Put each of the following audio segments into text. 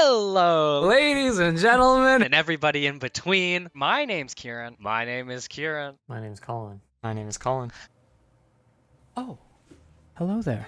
Hello, Ladies and gentlemen, and everybody in between. My name's Kieran. My name is Kieran. My name's Colin. My name is Colin. oh, hello there.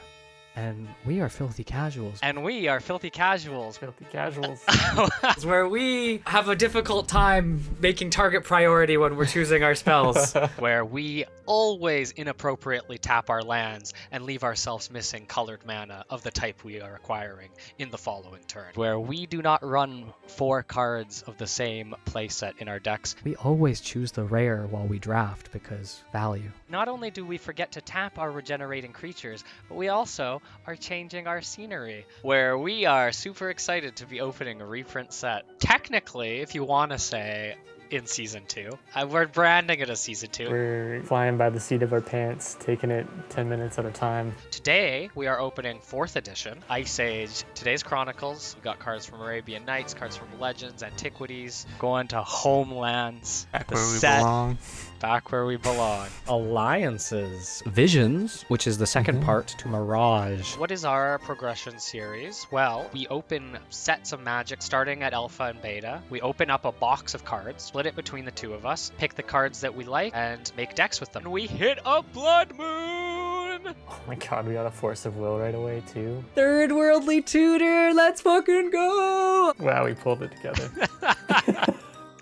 And we are Filthy Casuals. And we are Filthy Casuals. Filthy Casuals. It's where we have a difficult time making target priority when we're choosing our spells. Where we always inappropriately tap our lands and leave ourselves missing colored mana of the type we are acquiring in the following turn. Where we do not run 4 cards of the same playset in our decks. We always choose the rare while we draft because value. Not only do we forget to tap our regenerating creatures, but we also are changing our scenery, where we are super excited to be opening a reprint set. Technically, if you want to say, in Season 2. We're branding it as Season 2. We're flying by the seat of our pants, taking it 10 minutes at a time. Today, we are opening 4th edition, Ice Age. Today's Chronicles. We got cards from Arabian Nights, cards from Legends, Antiquities, going to Homelands. Back where we belong. Back where we belong. Alliances. Visions, which is the second part to Mirage. What is our progression series? Well, we open sets of Magic starting at Alpha and Beta. We open up a box of cards, split it between the 2 of us, pick the cards that we like, and make decks with them. And we hit a Blood Moon! Oh my god, we got a Force of Will right away too. Third Worldly Tutor, let's fucking go! Wow, we pulled it together.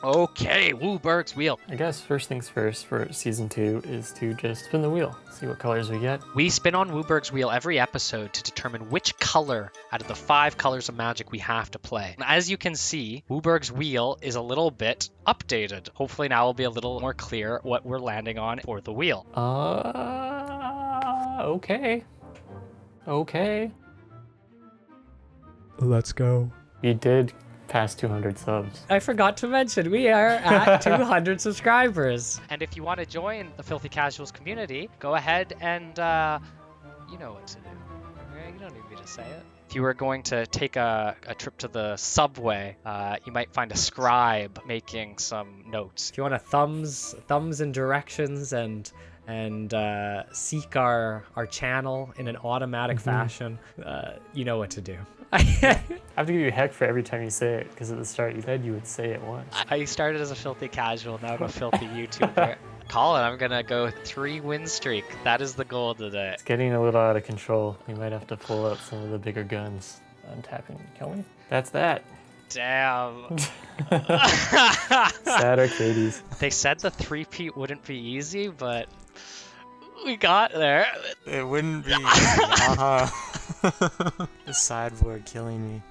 Okay, Wooburg's Wheel. I guess first things first for Season 2 is to just spin the wheel, see what colors we get. We spin on Wooburg's Wheel every episode to determine which color out of the 5 colors of Magic we have to play. As you can see, Wooburg's Wheel is a little bit updated. Hopefully now will be a little more clear what we're landing on for the wheel. Okay. Okay. Let's go. You did past 200 subs. I forgot to mention, we are at 200 subscribers. And if you want to join the Filthy Casuals community, go ahead and, you know what to do. You don't need me to say it. If you were going to take a trip to the subway, you might find a scribe making some notes. If you want to thumbs and directions and seek our channel in an automatic fashion, you know what to do. I have to give you a heck for every time you say it, because at the start you said you would say it once. I started as a Filthy Casual, now I'm a Filthy YouTuber. Colin, I'm gonna go 3 win streak. That is the goal today. It's getting a little out of control. We might have to pull out some of the bigger guns. Untapping, kill me? That's that. Damn. Sad Arcades. They said the 3-peat wouldn't be easy, but we got there. It wouldn't be easy. The sideboard killing me.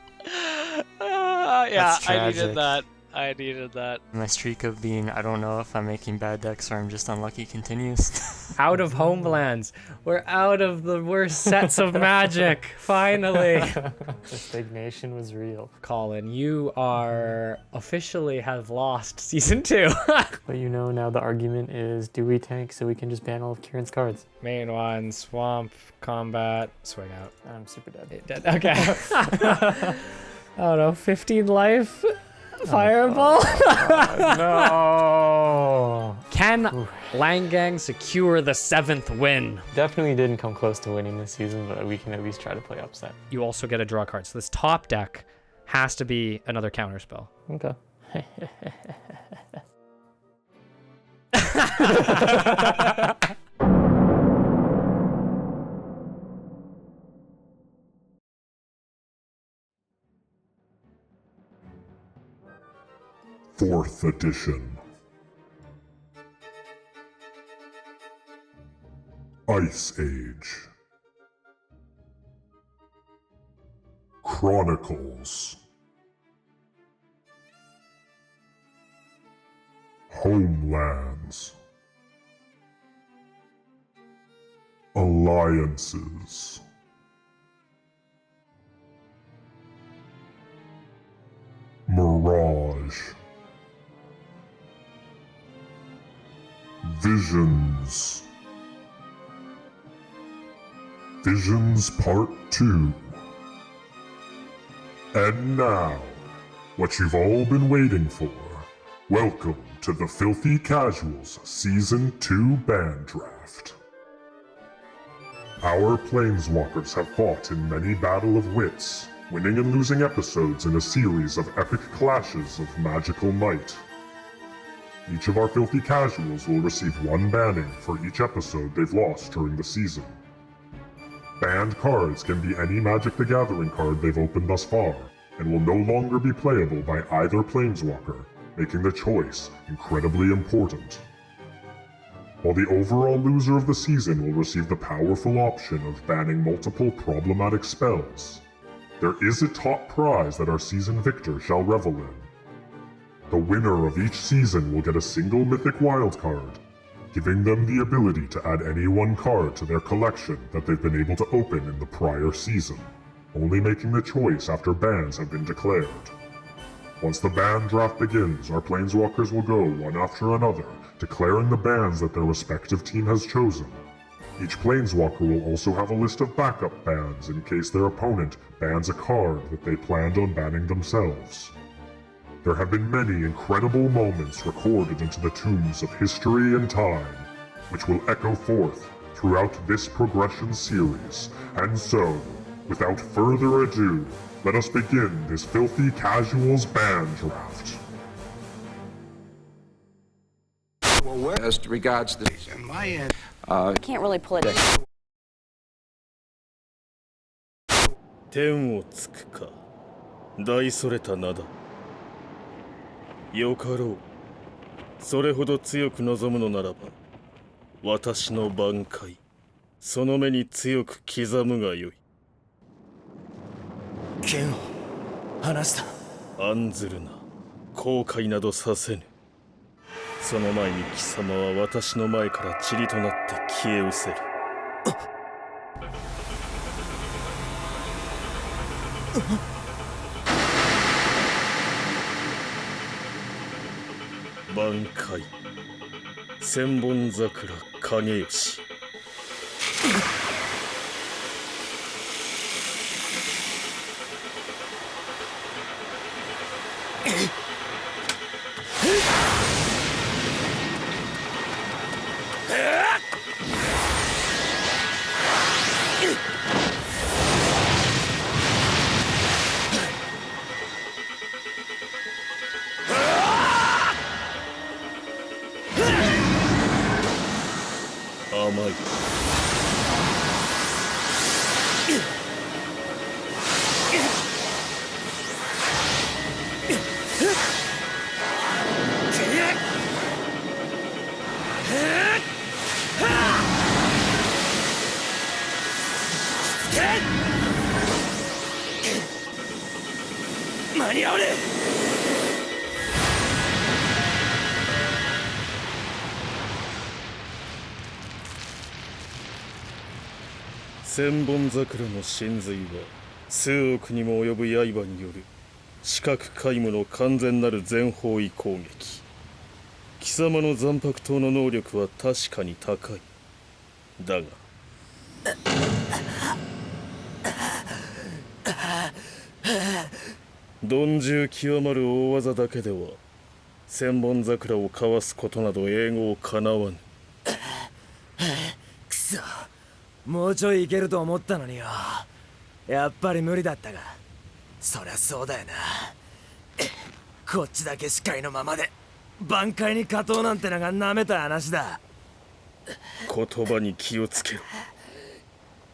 Yeah, I needed that. I needed that. My streak of being, I don't know if I'm making bad decks or I'm just unlucky, continues. Out of Homelands. We're out of the worst sets of Magic. Finally. The stagnation was real. Colin, you are officially have lost Season 2. But you know, now the argument is, do we tank so we can just ban all of Kieran's cards? Main one, Swamp, Combat, Swing Out. I'm super dead. Dead. Okay. I don't know, 15 life? Fireball? No! Can Langang secure the 7th win? Definitely didn't come close to winning this season, but we can at least try to play upset. You also get a draw card. So this top deck has to be another counterspell. Okay. 4th edition. Ice Age. Chronicles. Homelands. Alliances. Mirage. Visions. Visions Part 2. And now, what you've all been waiting for. Welcome to the Filthy Casuals Season 2 Band Draft. Our planeswalkers have fought in many battle of wits, winning and losing episodes in a series of epic clashes of magical might. Each of our filthy casuals will receive one banning for each episode they've lost during the season. Banned cards can be any Magic the Gathering card they've opened thus far, and will no longer be playable by either Planeswalker, making the choice incredibly important. While the overall loser of the season will receive the powerful option of banning multiple problematic spells, there is a top prize that our season victor shall revel in. The winner of each season will get a single mythic wildcard, giving them the ability to add any one card to their collection that they've been able to open in the prior season, only making the choice after bans have been declared. Once the ban draft begins, our Planeswalkers will go one after another, declaring the bans that their respective team has chosen. Each Planeswalker will also have a list of backup bans in case their opponent bans a card that they planned on banning themselves. There have been many incredible moments recorded into the tombs of history and time, which will echo forth throughout this Progression Series. And so, without further ado, let us begin this Filthy Casuals ban draft. Well, as regards the can't really pull it. 天をつくか大それた名だよかろうそれほど強く望むのならば私の挽回その目に強く刻むがよい剣を離した案ずるな後悔などさせぬその前に貴様は私の前から塵となって消え失せる挽回千本桜影吉甘い間に合わね千本桜の神髄は数億にも及ぶ刃による視覚皆無の完全なる全方位攻撃貴様の残白刀の能力は確かに高いだが鈍重極まる大技だけでは千本桜をかわすことなど英語をかなわぬくそもうちょいいけると思ったのによやっぱり無理だったがそりゃそうだよなこっちだけ視界のままで挽回に勝とうなんてのがなめた話だ言葉に気をつけろ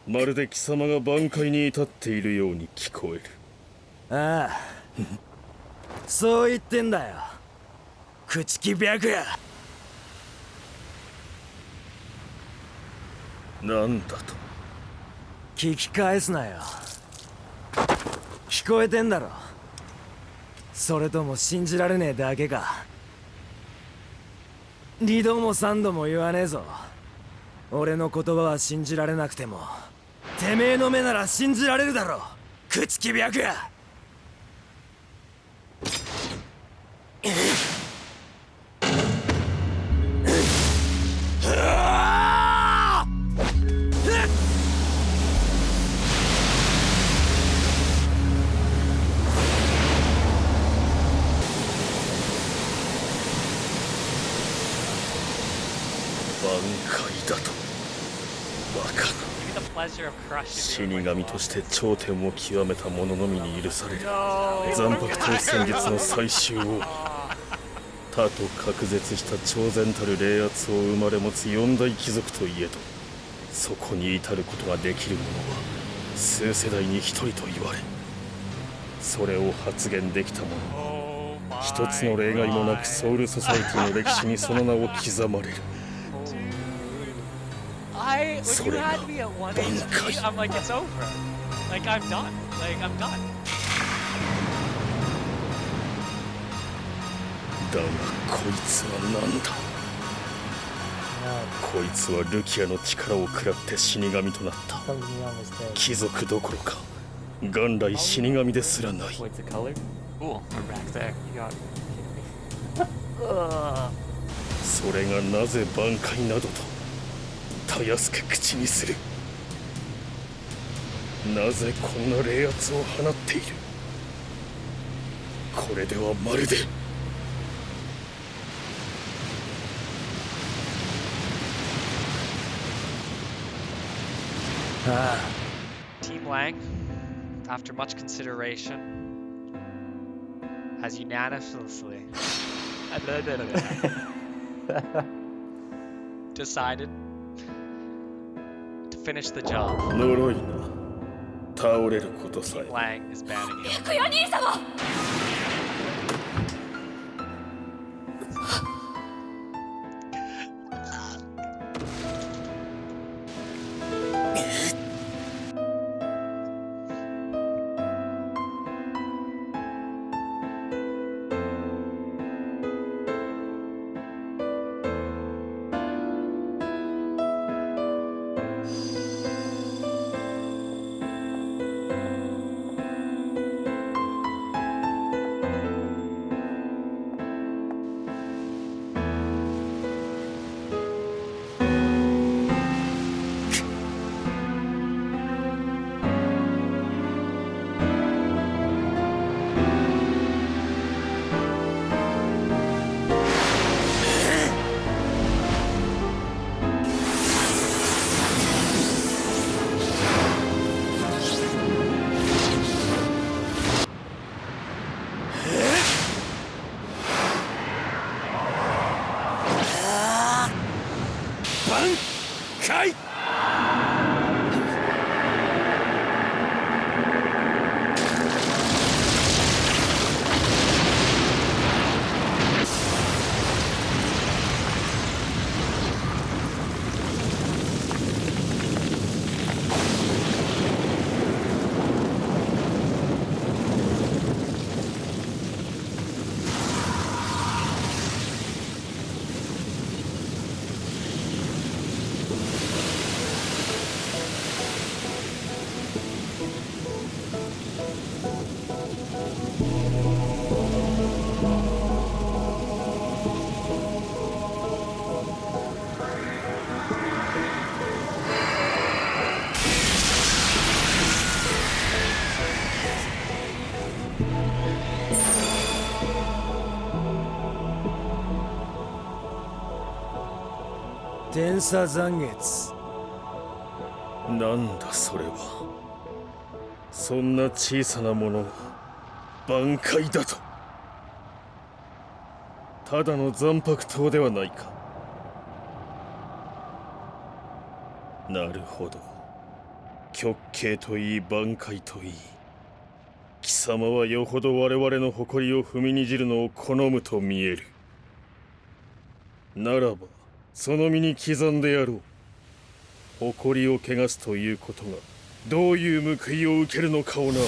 まるで貴様が挽回に至っているように聞こえるああそう言ってんだよ口木白夜なんだと聞き返すなよ聞こえてんだろそれとも信じられねえだけか2度も3度も言わねえぞ俺の言葉は信じられなくてもてめえの目なら信じられるだろ口木白夜挽回だとバカな me the pleasure of 死 crushing you. 神として頂点を極めた者のみに許される残白刀戦術の最終を他と隔絶した超然たる霊圧を生まれ持つ四大貴族といえどそこに至ることができる者は数世代に一人と言われそれを発言できた者一つの例外もなくソウルソサイティの歴史にその名を刻まれる When you had me at 1 HP, I'm like, it's over. Like, I'm done. Like, I'm done. だがこいつは何だこいつはルキアの力を食らって死神となった貴族どころか元来死神ですらない Wait, it's a color? Cool, we're back there. You got it. それがなぜ挽回などとたやすく口にするなぜこんな冷圧を放っているこれではまるで Team Lang, after much consideration, has unanimously decided to finish the job. 呪いな倒れることさ Team え Lang is banning him. クヨ兄様 天差残月なんだそれはそんな小さなもの挽回だとただの残白刀ではないかなるほど極刑といい挽回といい貴様はよほど我々の誇りを踏みにじるのを好むと見えるならばその身に刻んでやろう誇りを汚すということがどういう報いを受けるのかをな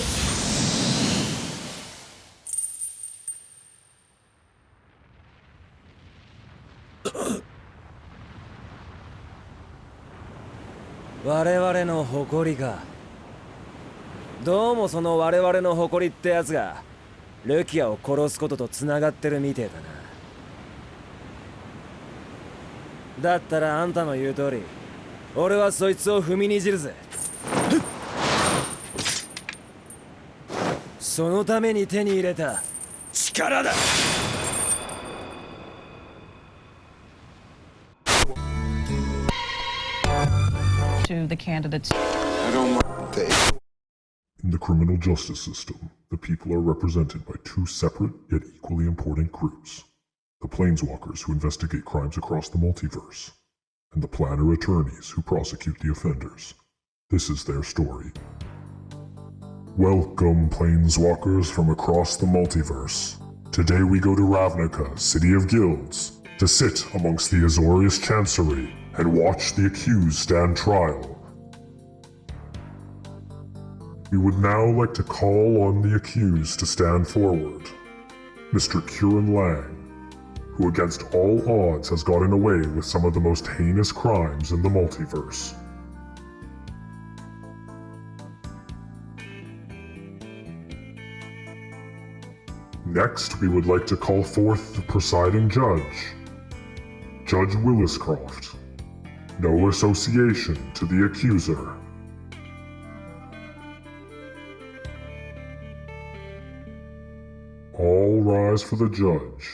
我々の誇りかどうもその我々の誇りってやつがルキアを殺すこととつながってるみてえだなだったらあんたの言う通り俺はそいつを踏みにじるぜそのために手に入れた力だ to the candidates. I don't want to. In the criminal justice system, the people are represented by two separate yet equally important groups. The Planeswalkers, who investigate crimes across the multiverse, and the Planner attorneys who prosecute the offenders. This is their story. Welcome, Planeswalkers from across the multiverse. Today we go to Ravnica, City of Guilds, to sit amongst the Azorius Chancery and watch the accused stand trial. We would now like to call on the accused to stand forward. Mr. Kieran Lang, who against all odds has gotten away with some of the most heinous crimes in the multiverse. Next, we would like to call forth the presiding judge, Judge Williscroft. No association to the accuser. All rise for the judge.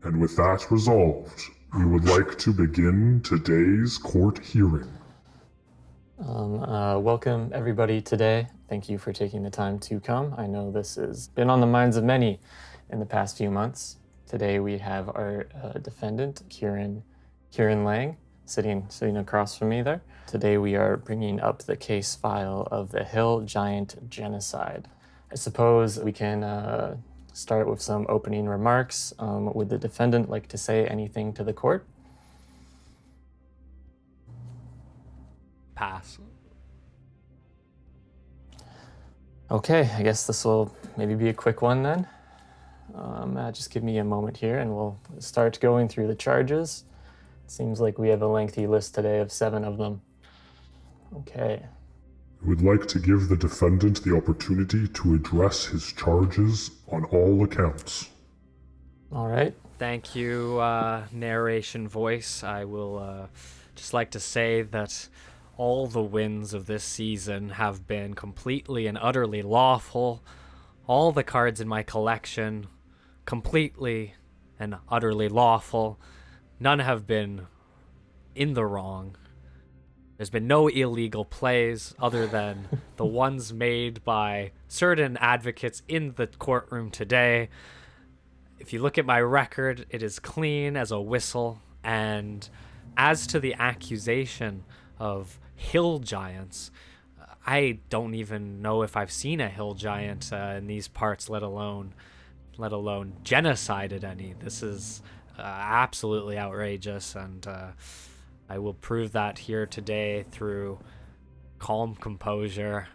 And with that resolved, we would like to begin today's court hearing. Welcome everybody today. Thank you for taking the time to come. I know this has been on the minds of many in the past few months. Today we have our defendant, Kieran Lang, sitting across from me there. Today we are bringing up the case file of the Hill Giant genocide. I suppose we can start with some opening remarks. Would the defendant like to say anything to the court? Pass. Okay, I guess this will maybe be a quick one then. Just give me a moment here and we'll start going through the charges. Seems like we have a lengthy list today of 7 of them. Okay. I would like to give the defendant the opportunity to address his charges on all accounts. All right. Thank you, narration voice. I will just like to say that all the wins of this season have been completely and utterly lawful. All the cards in my collection, completely and utterly lawful. None have been in the wrong. There's been no illegal plays other than the ones made by certain advocates in the courtroom today. If you look at my record, it is clean as a whistle. And as to the accusation of hill giants, I don't even know if I've seen a hill giant in these parts, let alone genocided any. This is absolutely outrageous, and I will prove that here today through calm composure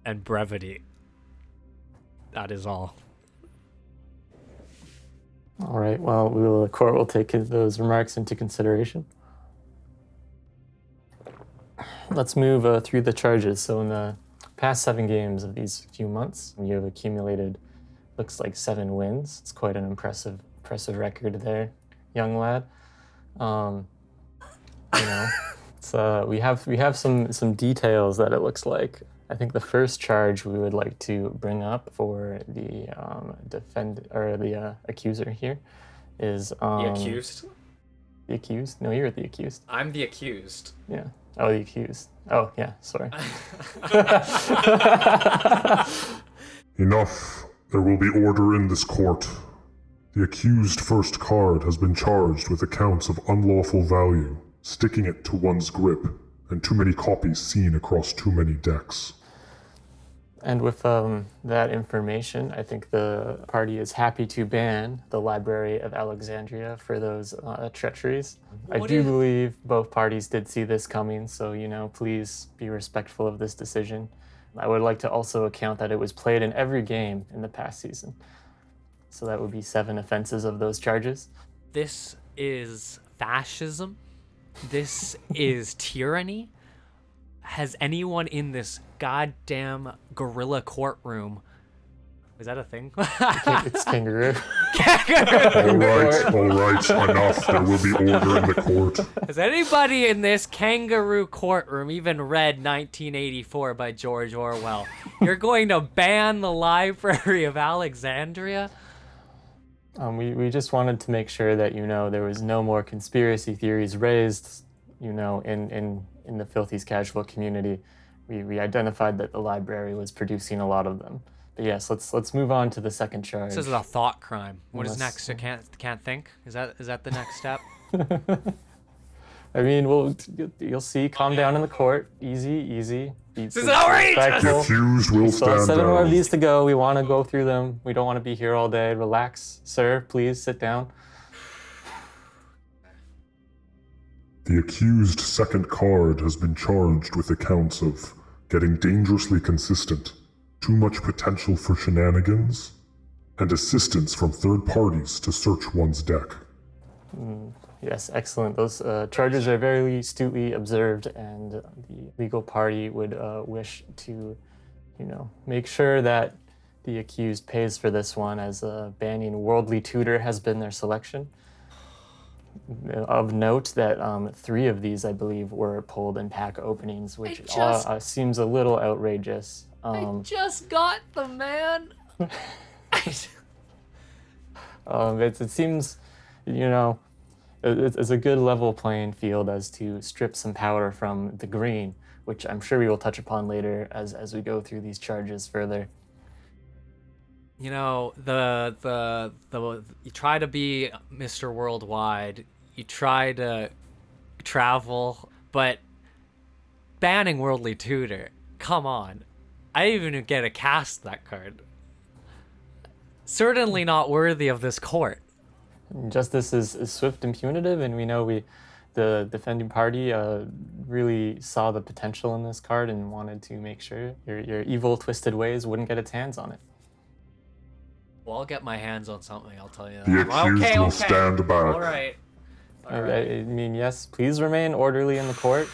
and brevity. That is all. All right, well, the court will take those remarks into consideration. Let's move through the charges. So in the past 7 games of these few months, you have accumulated, looks like 7 wins. It's quite an impressive record there, young lad. We have some details that it looks like. I think the first charge we would like to bring up for the the accuser here is The accused? The accused? No, you're the accused. I'm the accused. Yeah. Oh, the accused. Oh, yeah, sorry. Enough. There will be order in this court. The accused first card has been charged with accounts of unlawful value, sticking it to one's grip, and too many copies seen across too many decks. And with that information, I think the party is happy to ban the Library of Alexandria for those treacheries. I do believe both parties did see this coming, so, please be respectful of this decision. I would like to also account that it was played in every game in the past season. So that would be 7 offenses of those charges. This is fascism. This is tyranny. Has anyone in this goddamn gorilla courtroom... Is that a thing? It's kangaroo. All right, enough. There will be order in the court. Has anybody in this kangaroo courtroom even read 1984 by George Orwell? You're going to ban the Library of Alexandria? We just wanted to make sure that, there was no more conspiracy theories raised, in the Filthy's casual community. We identified that the library was producing a lot of them. But yes, let's move on to the second charge. This is a thought crime. What is next? I can't think. Is that the next step? I mean, you'll see. Calm down in the court. Easy. This is outrageous! The accused will stand 7 more of down. these to go. We want to go through them. We don't want to be here all day. Relax, sir. Please sit down. The accused second card has been charged with the counts of getting dangerously consistent, too much potential for shenanigans, and assistance from third parties to search one's deck. Yes, excellent. Those charges are very astutely observed, and the legal party would wish to, make sure that the accused pays for this one, as banning Worldly Tutor has been their selection. Of note that 3 of these, I believe, were pulled in pack openings, which seems a little outrageous. I just got them, man. It seems, it's a good level playing field as to strip some power from the green, which I'm sure we will touch upon later as we go through these charges further. You try to be Mr. Worldwide, you try to travel, but banning Worldly Tutor, come on. I didn't even get to cast that card. Certainly not worthy of this court. Justice is swift and punitive, and we know the defending party really saw the potential in this card and wanted to make sure your evil, twisted ways wouldn't get its hands on it. Well, I'll get my hands on something, I'll tell you that. The accused will stand back. All right. I mean, yes, please remain orderly in the court.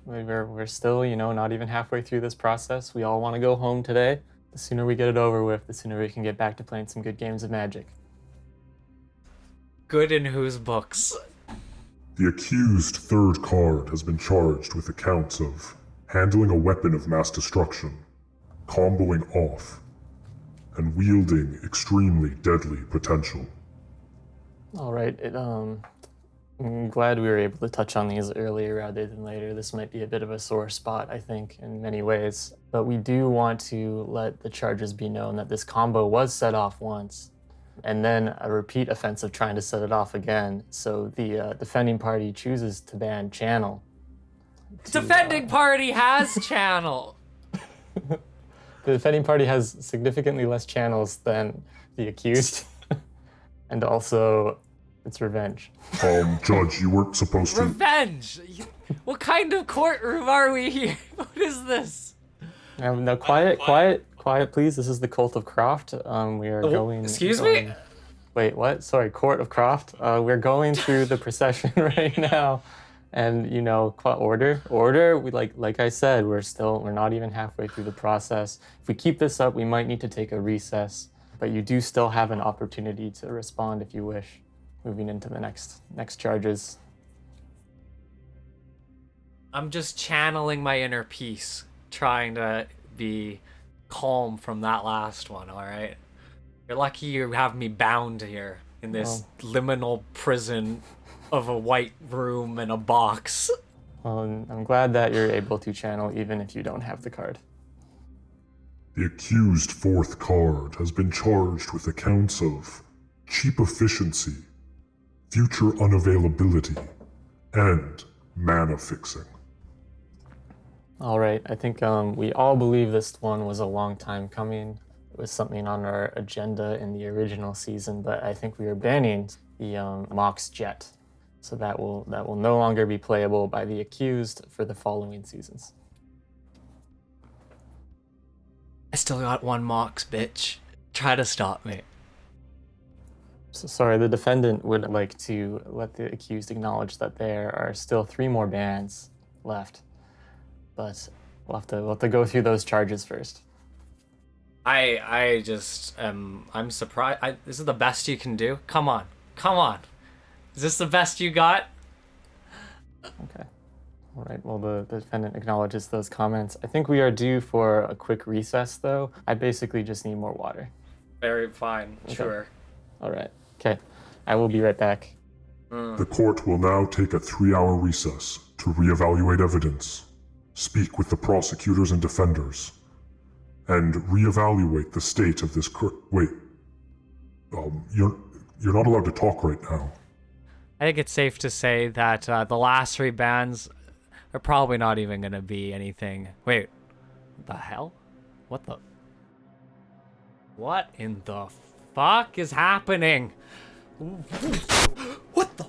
We're still, not even halfway through this process. We all want to go home today. The sooner we get it over with, the sooner we can get back to playing some good games of Magic. Good in whose books? The accused third card has been charged with the counts of handling a weapon of mass destruction, comboing off, and wielding extremely deadly potential. All right, I'm glad we were able to touch on these earlier rather than later. This might be a bit of a sore spot, I think, in many ways. But we do want to let the charges be known that this combo was set off once, and then a repeat offense of trying to set it off again. So the defending party chooses to ban Channel. Defending party has Channel! The defending party has significantly less channels than the accused, and also it's revenge. Judge, you weren't supposed to... Revenge! What kind of courtroom are we here? What is this? No, quiet, please. This is the Cult of Croft. We are going... Excuse me? Wait, what? Sorry, Court of Croft. We're going through the procession right now. And, order. We like I said, we're not even halfway through the process. If we keep this up, we might need to take a recess. But you do still have an opportunity to respond if you wish. Moving into the next charges. I'm just channeling my inner peace, trying to be calm from that last one, all right? You're lucky you have me bound here in this liminal prison of a white room and a box. Well, I'm glad that you're able to channel even if you don't have the card. The accused fourth card has been charged with the counts of cheap efficiency, future unavailability, and mana fixing. All right, I think we all believe this one was a long time coming. It was something on our agenda in the original season, but I think we are banning the Mox Jet. So that will no longer be playable by the accused for the following seasons. I still got one Mox, bitch. Try to stop me. So sorry, the defendant would like to let the accused acknowledge that there are still 3 more bans left. But we'll have to go through those charges first. I just I'm surprised. This is the best you can do? Come on. Is this the best you got? Okay. All right, well, the defendant acknowledges those comments. I think we are due for a quick recess, though. I basically just need more water. Very fine, Okay. sure. All right. Okay, I will be right back. The court will now take a 3-hour recess to reevaluate evidence, speak with the prosecutors and defenders, and reevaluate the state of this wait. You're not allowed to talk right now. I think it's safe to say that the last 3 bands are probably not even going to be anything. Wait, the hell? What in the fuck is happening? What the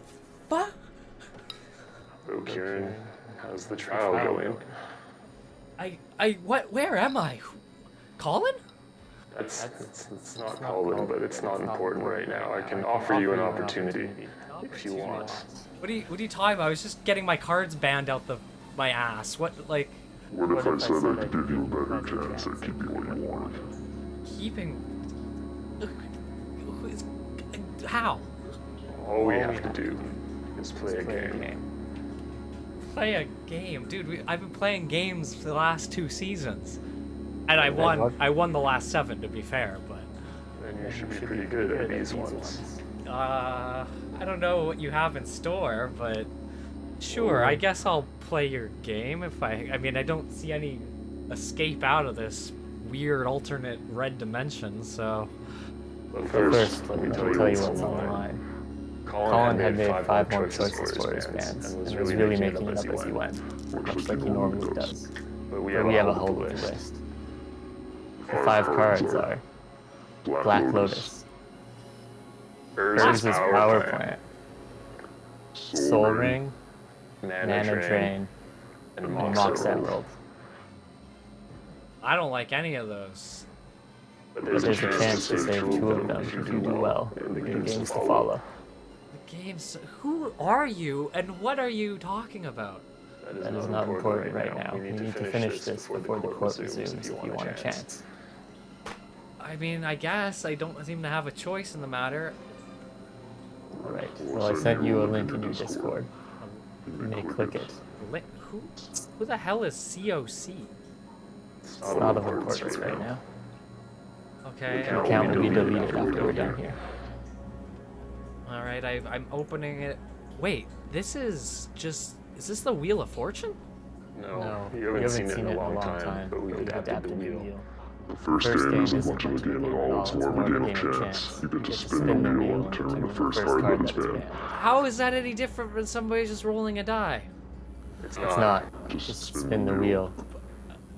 fuck? Oh, Kieran, how's the trial going? Where am I? Colin? It's not Colin, but it's not important right now. I can offer you an opportunity if you want. What are you talking about? I was just getting my cards banned out my ass. What if I said I could give you a better chance at keeping what you wanted? Keeping? How? All we have to do is play a game. Play a game? Dude, I've been playing games for the last 2 seasons. And I won the last 7, to be fair, but... Then you should be pretty good at these ones. I don't know what you have in store, but... Sure, I guess I'll play your game if I mean, I don't see any escape out of this weird alternate red dimension, so... But first, let me tell you what's on the line. Colin had made 5 more choices for his bands, and was really making it up as he went, much like he normally does. But we have a whole list. The 5 cards are Black Lotus, Urza's Power Plant, Soul Ring, Mana Drain, and Mox Emerald. I don't like any of those. But there's a chance to save 2 of them if you do well in the games to follow. The games? Who are you, and what are you talking about? That is not important right now. We need to finish this before the court resumes if you want a chance. I mean, I guess I don't seem to have a choice in the matter. Alright, well I sent you a link in your Discord. You may click it. Who the hell is COC? It's not of importance right now. Okay. Your account will be deleted after we're done here. Alright, I'm opening it. Wait, this is just... Is this the Wheel of Fortune? No, you haven't seen it in a long time, but we've adapted the wheel. The first game isn't much of a game at all, it's more of a game of chance. You get to spin the wheel and determine the first card that is banned. How is that any different from somebody just rolling a die? It's not. Just spin the wheel.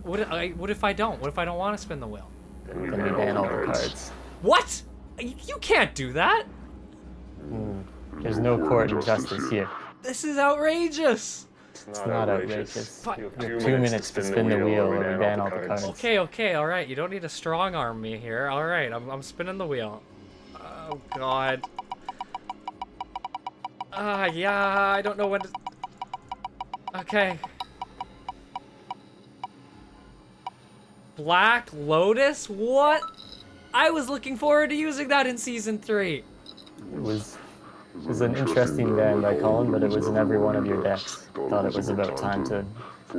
What if I don't? What if I don't want to spin the wheel? Then we ban all the cards. What? You can't do that! There's no court and justice here. This is outrageous! It's not outrageous. You have 2 minutes to spin the wheel and we ban all the cards. Okay, alright. You don't need to strong arm me here. Alright, I'm spinning the wheel. Oh, God. Yeah, I don't know when to... Okay. Black Lotus? What? I was looking forward to using that in Season 3. It was an interesting ban by Colin, but it was in every one of your decks. Thought it was about time to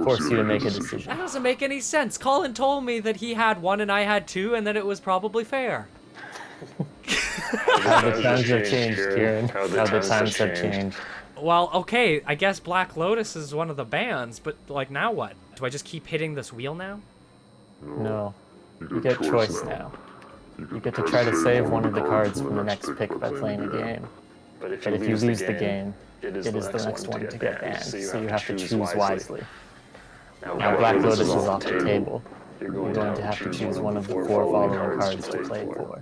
force you to make a decision. That doesn't make any sense. Colin told me that he had 1 and I had 2, and that it was probably fair. How the times have changed, Kieran. How the times have changed. Well, okay, I guess Black Lotus is one of the bans, but, like, now what? Do I just keep hitting this wheel now? No. You get choice now. You get to try to save one of the cards from the next pick by playing a game. But if you lose the game, it is the next one to get banned, so you have to choose wisely. Now Black Lotus is off the table. You're going to have to choose one of the 4 following cards to play for.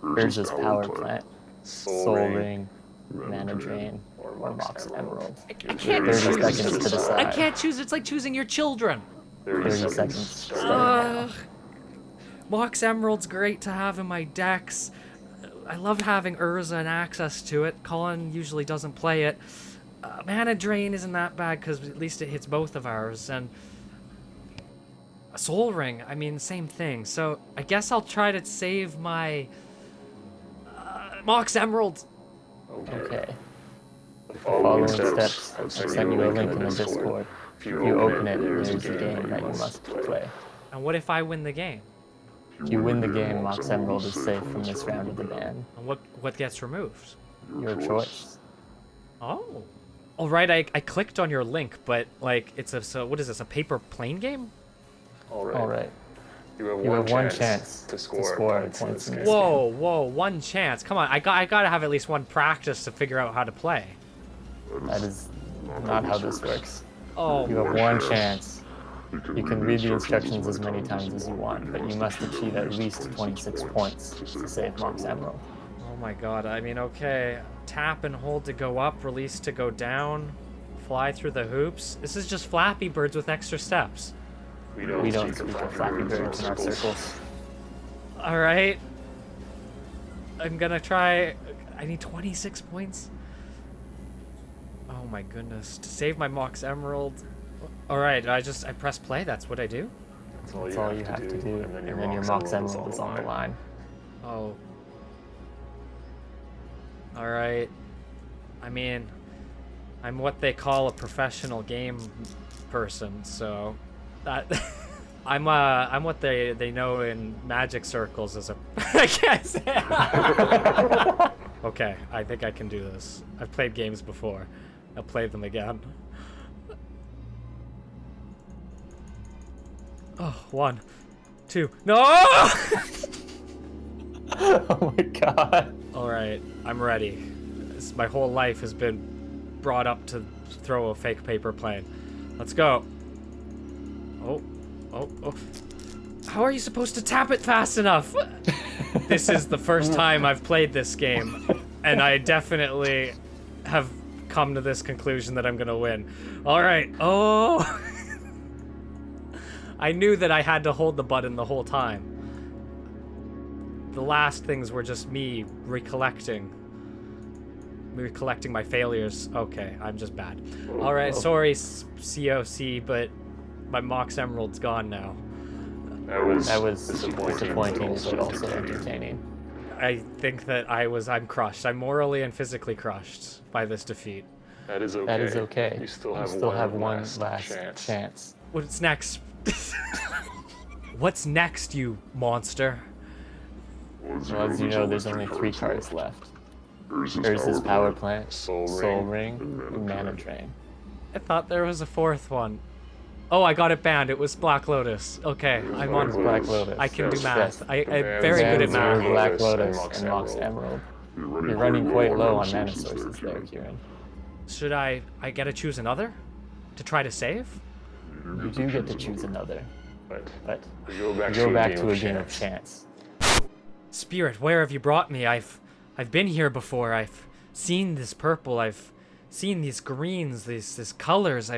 Urza's Power Plant, Soul Ring, Mana Drain, or Mox Emerald. I can't 30 seconds to decide. I can't choose. It's like choosing your children. 30 seconds. Mox Emerald's great to have in my decks. I love having Urza and access to it. Colin usually doesn't play it. Mana Drain isn't that bad because at least it hits both of ours. And Soul Ring, I mean, same thing. So I guess I'll try to save my Mox Emerald. Okay. The following steps, I've sent you a link in the Discord. If you open it, there's a game that you must play. And what if I win the game? If you win the game, Mox Emerald is safe from this round of the ban. And what gets removed? Your choice. Oh. All right, I clicked on your link, but like so what is this? A paper plane game? All right. You have one chance to score points in this Whoa, game. whoa, one chance. Come on, I gotta have at least one practice to figure out how to play. That is not how this works. Oh. You have one chance. You can read the instructions as many times as you want, but you must achieve at least 26 points to save Mox Emerald. Oh my god, I mean, okay. Tap and hold to go up, release to go down, fly through the hoops. This is just Flappy Birds with extra steps. We don't speak of Flappy Birds in our circles. Alright. I'm gonna try. I need 26 points. Oh my goodness. To save my Mox Emerald. Alright, I press play, that's what I do? That's all you have to do, and then your Mox Emerald is on the line. Oh. Alright. I mean, I'm what they call a professional game person, so that I'm what they know in magic circles as a I can't say it. Okay, I think I can do this. I've played games before. I'll play them again. Oh, 1, 2. No! Oh my god. Alright, I'm ready. My whole life has been brought up to throw a fake paper plane. Let's go. Oh. How are you supposed to tap it fast enough? This is the first time I've played this game, and I definitely have come to this conclusion that I'm gonna win. Alright, oh! I knew that I had to hold the button the whole time. The last things were just me recollecting my failures. Okay, I'm just bad. Alright, sorry COC, but my Mox Emerald's gone now. That was disappointing, but also entertaining. I think that I'm crushed. I'm morally and physically crushed by this defeat. That is okay. You still have one last chance. What's next? What's next, you monster? Well, as you know, there's only 3 cards left. Urza's Power Plant, Soul Ring, and Mana Drain. I thought there was a 4th one. Oh, I got it banned. It was Black Lotus. Okay, I'm on Black Lotus. I can do math. Yes. I'm very good at math. Black Lotus and Mox Emerald. You're running quite low on mana sources there, Kieran. Should I get to choose another? To try to save? You do get to choose another. But you go back to a game of chance. Spirit, where have you brought me? I've been here before. I've seen this purple. I've seen these greens, these colors.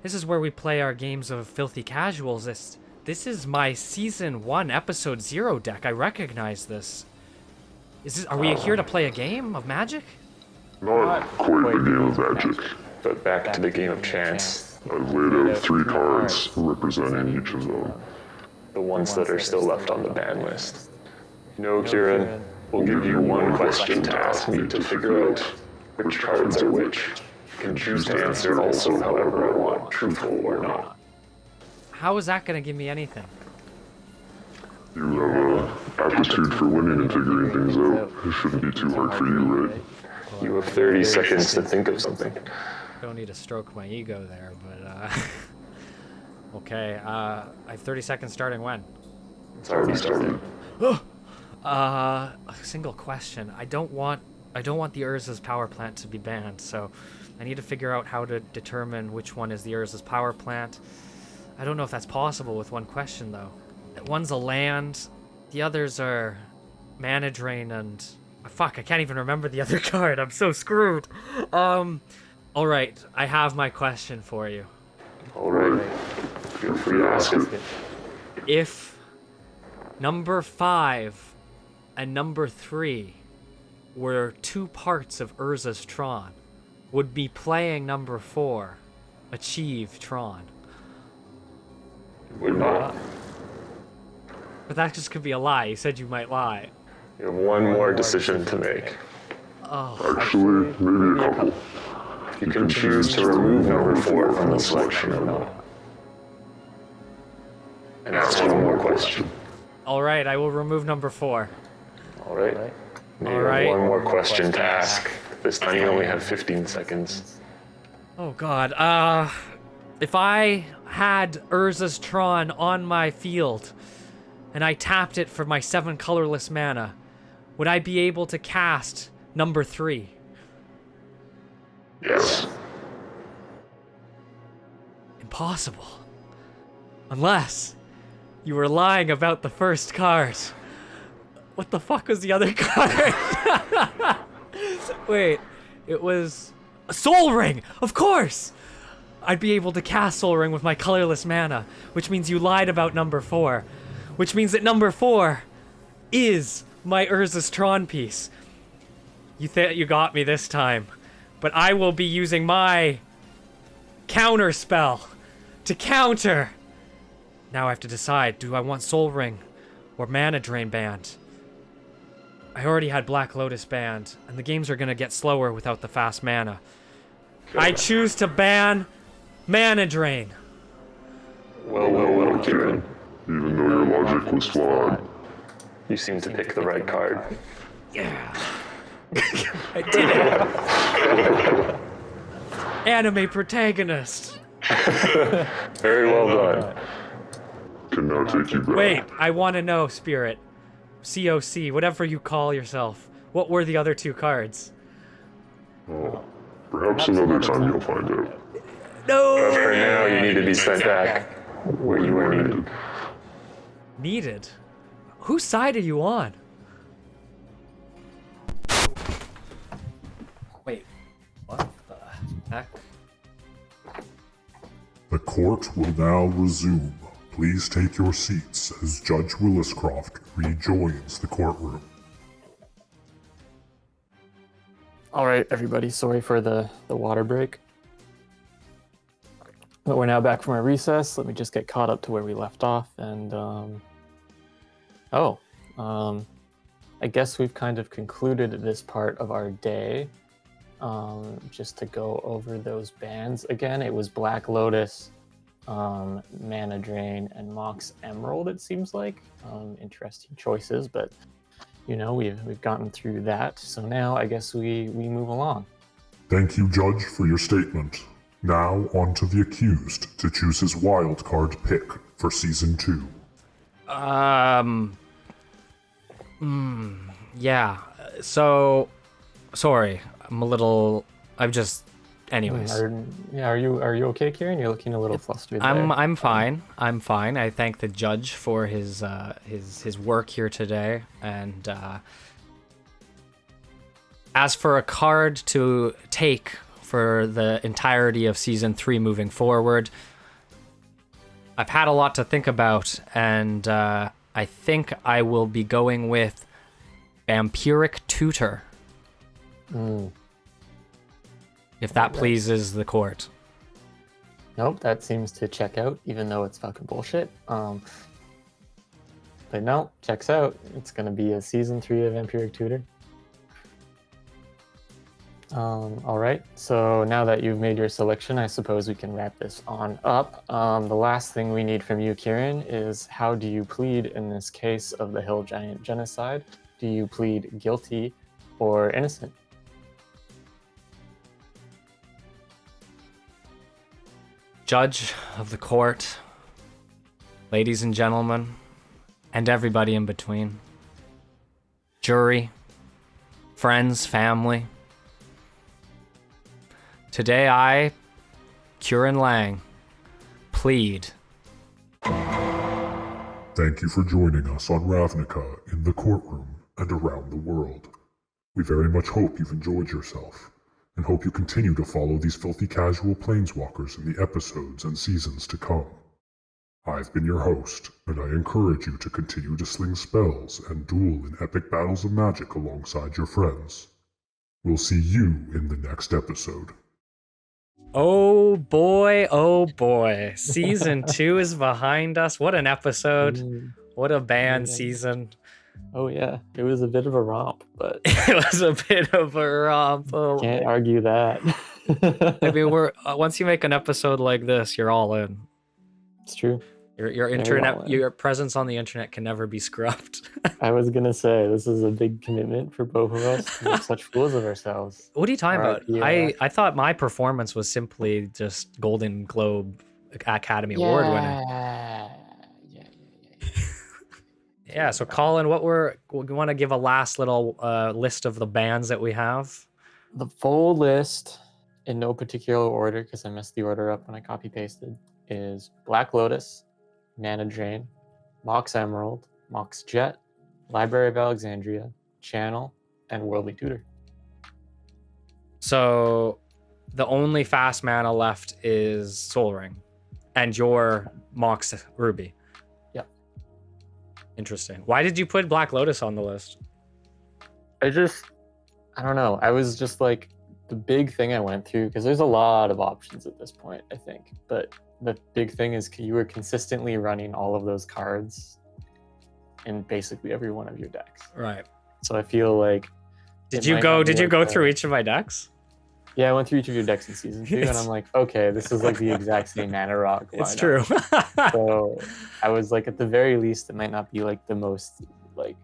This is where we play our games of filthy casuals. This is my season 1 episode 0 deck. I recognize this. Are we here to play a game of Magic? Not quite the game of Magic. But back to the game of chance. I've laid out 3 cards representing each of them. The ones that are still left on the ban list. No, Kieran, we'll give you one question to ask me to figure out which cards are which. You can choose to answer also however I want, truthful or not. How is that going to give me anything? You have an aptitude for winning and figuring things out. It shouldn't be too hard for you, right? You have 30 seconds to think of something. Don't need to stroke my ego there, but okay, I have 30 seconds starting when? It's already started. A single question. I don't want the Urza's Power Plant to be banned, so I need to figure out how to determine which one is the Urza's Power Plant. I don't know if that's possible with one question, though. One's a land, the others are Mana Drain and... Fuck, I can't even remember the other card. I'm so screwed. Alright, I have my question for you. Alright, feel free to ask it. If number 5 and number 3 were 2 parts of Urza's Tron, would be playing number 4 achieve Tron? Would not. But that just could be a lie. You said you might lie. You have one more decision to make. Oh. Actually, maybe a couple. You can choose to remove number 4 from the selection or not. And ask one more question. All right, I will remove number 4. All right. Maybe All right. one more question to ask. This time you only have 15 seconds. Oh god. If I had Urza's Tron on my field and I tapped it for my 7 colorless mana, would I be able to cast number 3? Yes. Impossible. Unless you were lying about the first card. What the fuck was the other card? Wait, it was a Soul Ring, of course! I'd be able to cast Soul Ring with my colorless mana, which means you lied about number 4. Which means that number 4 is my Urza's Tron piece. You think you got me this time, but I will be using my counter spell to counter. Now I have to decide, do I want Soul Ring or Mana Drain Band? I already had Black Lotus Band, and the games are gonna get slower without the fast mana. I choose to ban Mana Drain. Well, Kieran. Even though your logic was flawed. You seem to pick the right card. Yeah. I did it. Anime protagonist. Very well done. Can now take you back. Wait, I want to know, Spirit. COC, whatever you call yourself. What were the other 2 cards? Oh, perhaps another time you'll find out. No! For now, you need to be sent back where you were needed. Needed? Whose side are you on? Wait, what the heck? The court will now resume. Please take your seats as Judge Williscroft rejoins the courtroom. All right, everybody. Sorry for the water break. But we're now back from our recess. Let me just get caught up to where we left off. And, I guess we've kind of concluded this part of our day. Just to go over those bands again, it was Black Lotus, Mana Drain, and Mox Emerald, it seems like. Interesting choices, but you know, we've gotten through that. So now I guess we move along. Thank you, Judge, for your statement. Now on to the accused to choose his wild card pick for Season 2. Yeah. So, sorry. Anyways. Are you okay, Kieran? You're looking a little flustered. I'm fine. I'm fine. I thank the judge for his work here today. And as for a card to take for the entirety of Season 3 moving forward, I've had a lot to think about, and I think I will be going with Vampiric Tutor. If that pleases the court. Nope, that seems to check out, even though it's fucking bullshit. But no, checks out. It's gonna be a Season 3 of Vampiric Tutor. All right, so now that you've made your selection, I suppose we can wrap this on up. The last thing we need from you, Kieran, is how do you plead in this case of the Hill Giant genocide? Do you plead guilty or innocent? Judge of the court, ladies and gentlemen, and everybody in between, jury, friends, family. Today I, Kieran Lang, plead. Thank you for joining us on Ravnica in the courtroom and around the world. We very much hope you've enjoyed yourself, and hope you continue to follow these filthy casual planeswalkers in the episodes and seasons to come. I've been your host, and I encourage you to continue to sling spells and duel in epic battles of magic alongside your friends. We'll see you in the next episode. Oh boy. Season 2 is behind us. What an episode. What a band season. Oh yeah, it was a bit of a romp, but It was a bit of a romp. Oh, can't argue that. I mean, once you make an episode like this, you're all in. It's true. Your presence on the internet can never be scrubbed. I was gonna say this is a big commitment for both of us to make such fools of ourselves. What are you talking about? RIP, I thought my performance was simply just Golden Globe Academy Award winner. Yeah. So Colin, we want to give a last little list of the bands that we have. The full list, in no particular order, because I messed the order up when I copy pasted, is Black Lotus, Mana Drain, Mox Emerald, Mox Jet, Library of Alexandria, Channel, and Worldly Tutor. So the only fast mana left is Soul Ring and your Mox Ruby. Yep. Interesting. Why did you put Black Lotus on the list? I don't know. I was just like, the big thing I went through, because there's a lot of options at this point, I think, but the big thing is you were consistently running all of those cards in basically every one of your decks. Right. So I feel like... Did you go through each of my decks? Yeah, I went through each of your decks in season 2, and I'm like, okay, this is like the exact same mana rock. It's true. So I was like, at the very least, it might not be like the most like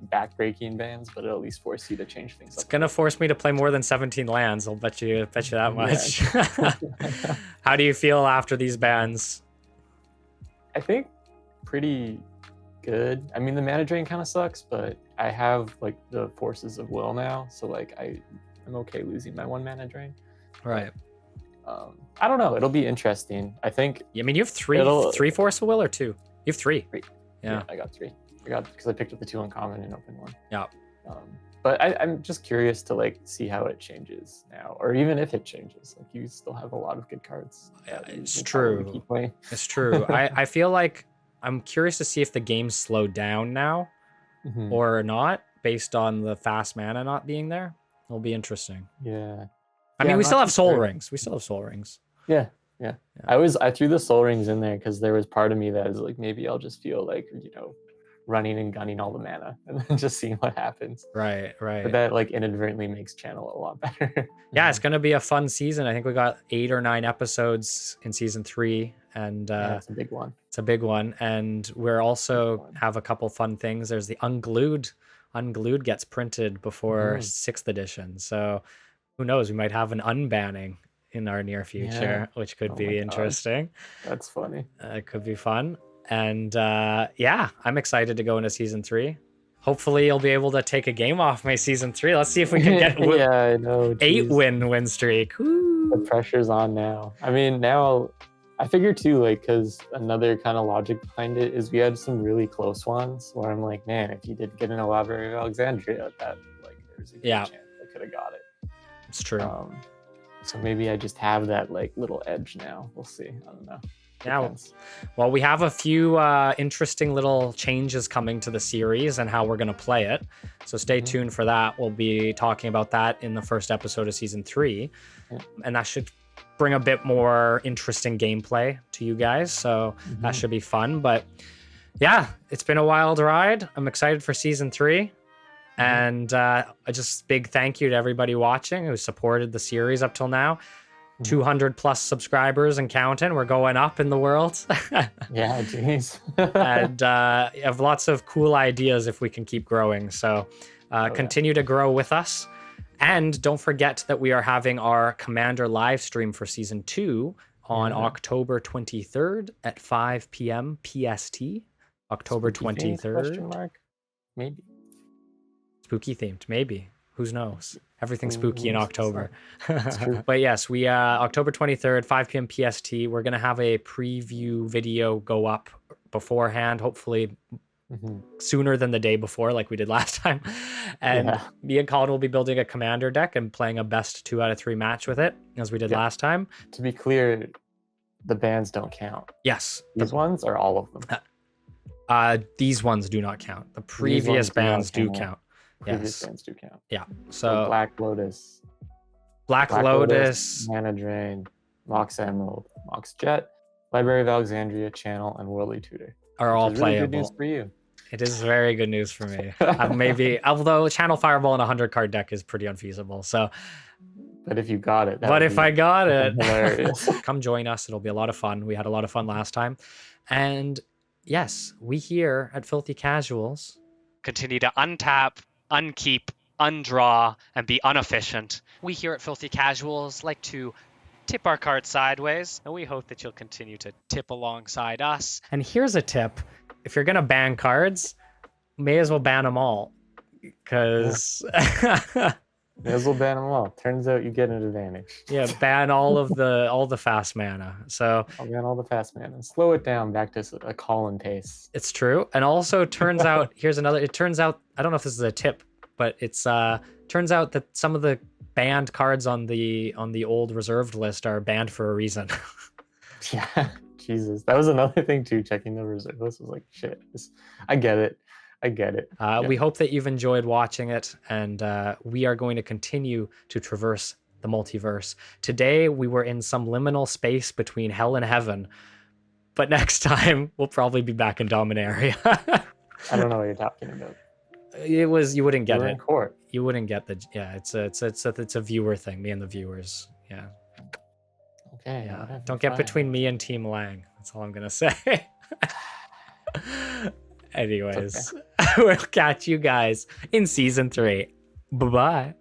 back-breaking bands, but it'll at least force you to change things. It's gonna force me to play more than 17 lands. I'll bet you that much. Yeah. How do you feel after these bans? I think pretty good. I mean, the mana drain kind of sucks, but I have like the forces of will now, so like I'm okay losing my 1 mana drain. Right. I don't know. It'll be interesting. I think. I mean, you have three force of will or 2? You have 3. Yeah, I got 3. Because I picked up the 2 uncommon and open 1. Yeah. But I'm just curious to like see how it changes now, or even if it changes. Like you still have a lot of good cards. Yeah, it's true. Keep playing. It's true. I feel like I'm curious to see if the game's slowed down now or not, based on the fast mana not being there. It'll be interesting. Yeah. I mean, we still have soul rings. We still have soul rings. Yeah. I threw the soul rings in there because there was part of me that is like, maybe I'll just feel like, running and gunning all the mana and then just seeing what happens. Right. But that like inadvertently makes Channel a lot better. Yeah, it's gonna be a fun season. I think we got 8 or 9 episodes in season 3, and it's a big one. It's a big one, and we're also have a couple fun things. There's the Unglued. Unglued gets printed before 6th edition, so who knows? We might have an unbanning in our near future, which could be interesting. That's funny. It could be fun. And I'm excited to go into season 3. Hopefully you'll be able to take a game off my season 3. Let's see if we can get I know. 8 win streak. Woo. The pressure's on now. I mean, now I figure too, like, because another kind of logic behind it is we had some really close ones where I'm like, man, if you did get in a Library of Alexandria, that like there's a good chance I could have got it. It's true. So maybe I just have that like little edge now. We'll see. I don't know. Yeah, well, we have a few interesting little changes coming to the series and how we're going to play it. So stay tuned for that. We'll be talking about that in the first episode of season 3. And that should bring a bit more interesting gameplay to you guys. So that should be fun. But yeah, it's been a wild ride. I'm excited for season 3. And just big thank you to everybody watching who supported the series up till now. 200 plus subscribers and counting. We're going up in the world. Yeah, geez. And have lots of cool ideas if we can keep growing. So continue to grow with us. And don't forget that we are having our Commander live stream for season 2 on October 23rd at 5 p.m. PST. October 23rd. Maybe. Spooky themed, maybe. Who knows? Everything's spooky in October. But yes, we October 23rd, 5 p.m. PST. We're going to have a preview video go up beforehand, hopefully sooner than the day before, like we did last time. And me and Colin will be building a commander deck and playing a best 2 out of 3 match with it, as we did last time. To be clear, the bans don't count. Yes. These ones or all of them? These ones do not count. The previous bans do count. Previous bands do count. Yeah. So Black Lotus, Mana Drain, Mox Emerald, Mox Jet, Library of Alexandria, Channel, and Worldly Tutor are all playable. Really good news for you. It is very good news for me. Maybe, although Channel Fireball in a 100 card deck is pretty unfeasible. So But if you got it, that But would if be I got it, hilarious. come join us. It'll be a lot of fun. We had a lot of fun last time. And yes, we here at Filthy Casuals Continue to untap, unkeep, undraw, and be inefficient. We here at Filthy Casuals like to tip our cards sideways, and we hope that you'll continue to tip alongside us. And here's a tip. If you're going to ban cards, may as well ban them all. Because... May as well ban them all. Turns out you get an advantage. yeah, ban all the fast mana. So I'll ban all the fast mana. Slow it down back to a Colin pace. it's true. And also turns out, here's another, it turns out, I don't know if this is a tip, but it's turns out that some of the banned cards on the old reserved list are banned for a reason. Yeah, Jesus. That was another thing too, checking the reserve list was like, shit, I get it. Yeah. We hope that you've enjoyed watching it, and we are going to continue to traverse the multiverse. Today, we were in some liminal space between hell and heaven, but next time, we'll probably be back in Dominaria. I don't know what you're talking about. You wouldn't get We're it. in court. You wouldn't get the, yeah, it's a viewer thing, me and the viewers, yeah. Okay. Yeah, whatever, don't get fine. between me and Team Lang. That's all I'm gonna say. Anyways, we'll catch you guys in season 3. Bye-bye.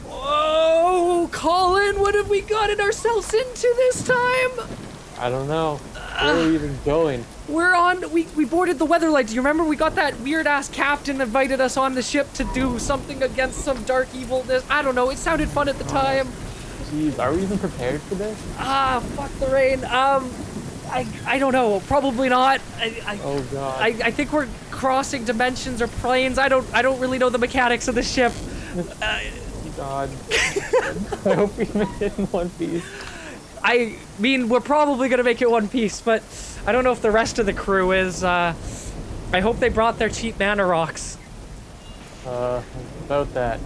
Whoa, Colin, what have we gotten ourselves into this time? I don't know. Where are we even going? We're on, we boarded the Weatherlight. Do you remember we got that weird ass captain invited us on the ship to do something against some dark evilness? I don't know, it sounded fun at the time. Jeez, are we even prepared for this? Fuck the rain. I don't know, probably not. Oh god. I think we're crossing dimensions or planes. I don't really know the mechanics of the ship. God. I hope we made it in one piece. I mean, we're probably gonna make it one piece, but I don't know if the rest of the crew is. I hope they brought their cheap mana rocks. About that.